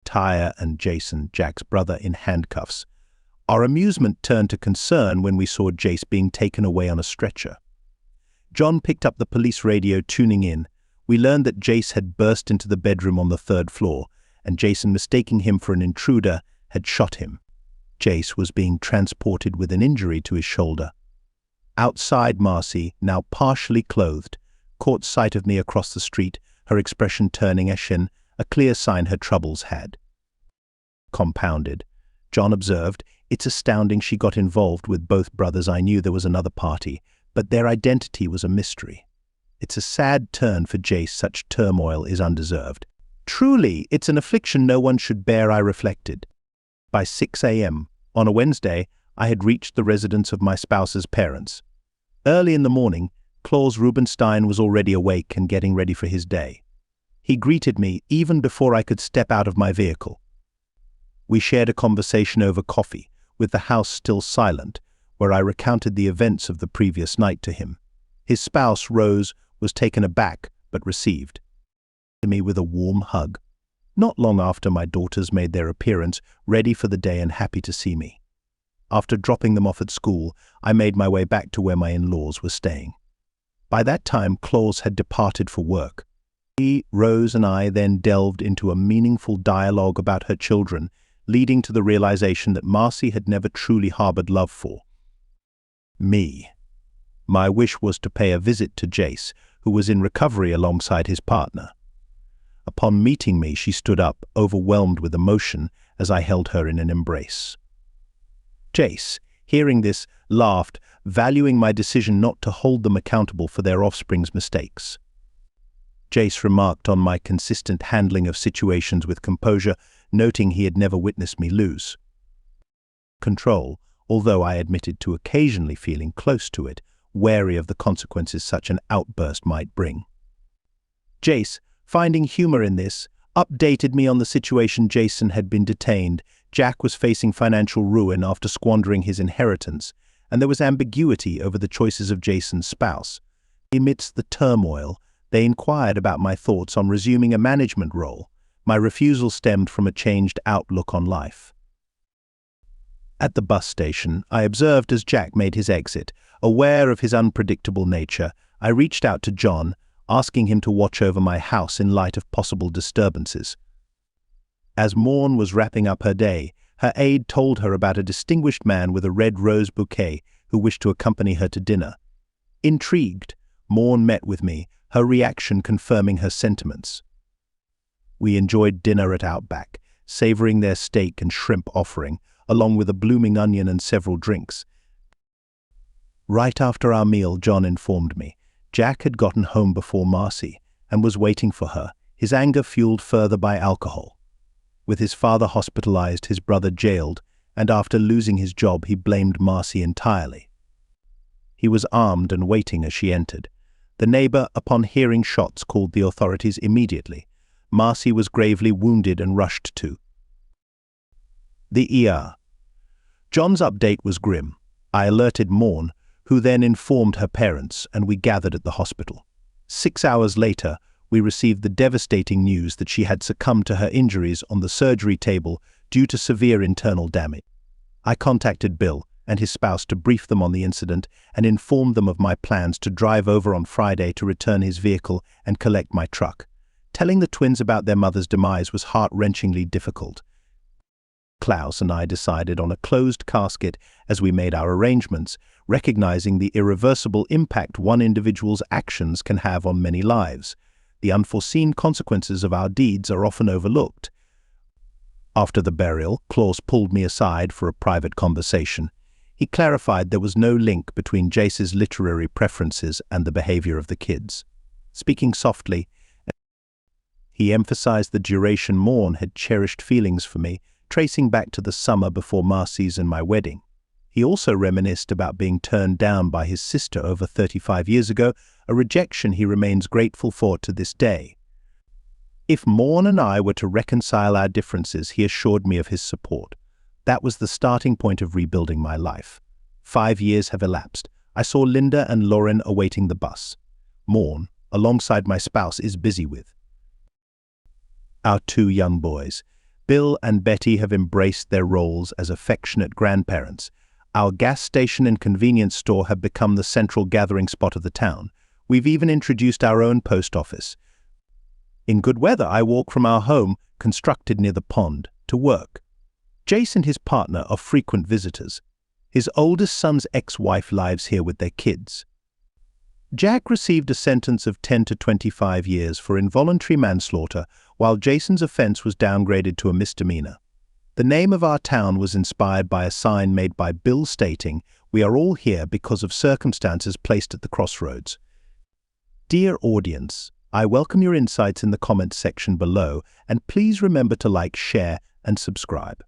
Tyre and Jason, Jack's brother, in handcuffs. Our amusement turned to concern when we saw Jace being taken away on a stretcher. John picked up the police radio, tuning in. We learned that Jace had burst into the bedroom on the 3rd floor, and Jason, mistaking him for an intruder, had shot him. Jace was being transported with an injury to his shoulder. Outside, Marcy, now partially clothed, caught sight of me across the street, her expression turning ashen, a clear sign her troubles had compounded. John observed, "It's astounding she got involved with both brothers. I knew there was another party, but their identity was a mystery. It's a sad turn for Jace. Such turmoil is undeserved. Truly, it's an affliction no one should bear," I reflected. By 6 a.m. on a Wednesday, I had reached the residence of my spouse's parents. Early in the morning, Klaus Rubenstein was already awake and getting ready for his day. He greeted me even before I could step out of my vehicle. We shared a conversation over coffee, with the house still silent, where I recounted the events of the previous night to him. His spouse, Rose, was taken aback but received me with a warm hug. Not long after, my daughters made their appearance, ready for the day and happy to see me. After dropping them off at school, I made my way back to where my in-laws were staying. By that time, Klaus had departed for work. He, Rose, and I then delved into a meaningful dialogue about her children, leading to the realization that Marcy had never truly harbored love for me. My wish was to pay a visit to Jace, who was in recovery alongside his partner. Upon meeting me, she stood up, overwhelmed with emotion, as I held her in an embrace. Jace, hearing this, laughed, valuing my decision not to hold them accountable for their offspring's mistakes. Jace remarked on my consistent handling of situations with composure, noting he had never witnessed me lose control, although I admitted to occasionally feeling close to it, wary of the consequences such an outburst might bring. Jace, finding humor in this, updated me on the situation. Jason had been detained, Jack was facing financial ruin after squandering his inheritance, and there was ambiguity over the choices of Jason's spouse. Amidst the turmoil, they inquired about my thoughts on resuming a management role. My refusal stemmed from a changed outlook on life. At the bus station, I observed as Jack made his exit. Aware of his unpredictable nature, I reached out to John, asking him to watch over my house in light of possible disturbances. As Morn was wrapping up her day, her aide told her about a distinguished man with a red rose bouquet who wished to accompany her to dinner. Intrigued, Morn met with me, her reaction confirming her sentiments. We enjoyed dinner at Outback, savoring their steak and shrimp offering, along with a blooming onion and several drinks. Right after our meal, John informed me Jack had gotten home before Marcy and was waiting for her, his anger fueled further by alcohol. With his father hospitalized, his brother jailed, and after losing his job, he blamed Marcy entirely. He was armed and waiting as she entered. The neighbor, upon hearing shots, called the authorities immediately. Marcy was gravely wounded and rushed to the ER. John's update was grim. I alerted Morn, who then informed her parents, and we gathered at the hospital. 6 hours later, we received the devastating news that she had succumbed to her injuries on the surgery table due to severe internal damage. I contacted Bill and his spouse to brief them on the incident and informed them of my plans to drive over on Friday to return his vehicle and collect my truck. Telling the twins about their mother's demise was heart-wrenchingly difficult. Klaus and I decided on a closed casket as we made our arrangements, recognizing the irreversible impact one individual's actions can have on many lives. The unforeseen consequences of our deeds are often overlooked. After the burial, Klaus pulled me aside for a private conversation. He clarified there was no link between Jace's literary preferences and the behavior of the kids. Speaking softly, he emphasized the duration Morn had cherished feelings for me, tracing back to the summer before Marcy's and my wedding. He also reminisced about being turned down by his sister over 35 years ago, a rejection he remains grateful for to this day. If Morn and I were to reconcile our differences, he assured me of his support. That was the starting point of rebuilding my life. 5 years have elapsed. I saw Linda and Lauren awaiting the bus. Morn, alongside my spouse, is busy with our 2 young boys. Bill and Betty have embraced their roles as affectionate grandparents. Our gas station and convenience store have become the central gathering spot of the town. We've even introduced our own post office. In good weather, I walk from our home, constructed near the pond, to work. Jace and his partner are frequent visitors. His oldest son's ex-wife lives here with their kids. Jack received a sentence of 10 to 25 years for involuntary manslaughter, while Jason's offense was downgraded to a misdemeanor. The name of our town was inspired by a sign made by Bill stating, "We are all here because of circumstances placed at the crossroads." Dear audience, I welcome your insights in the comments section below, and please remember to like, share, and subscribe.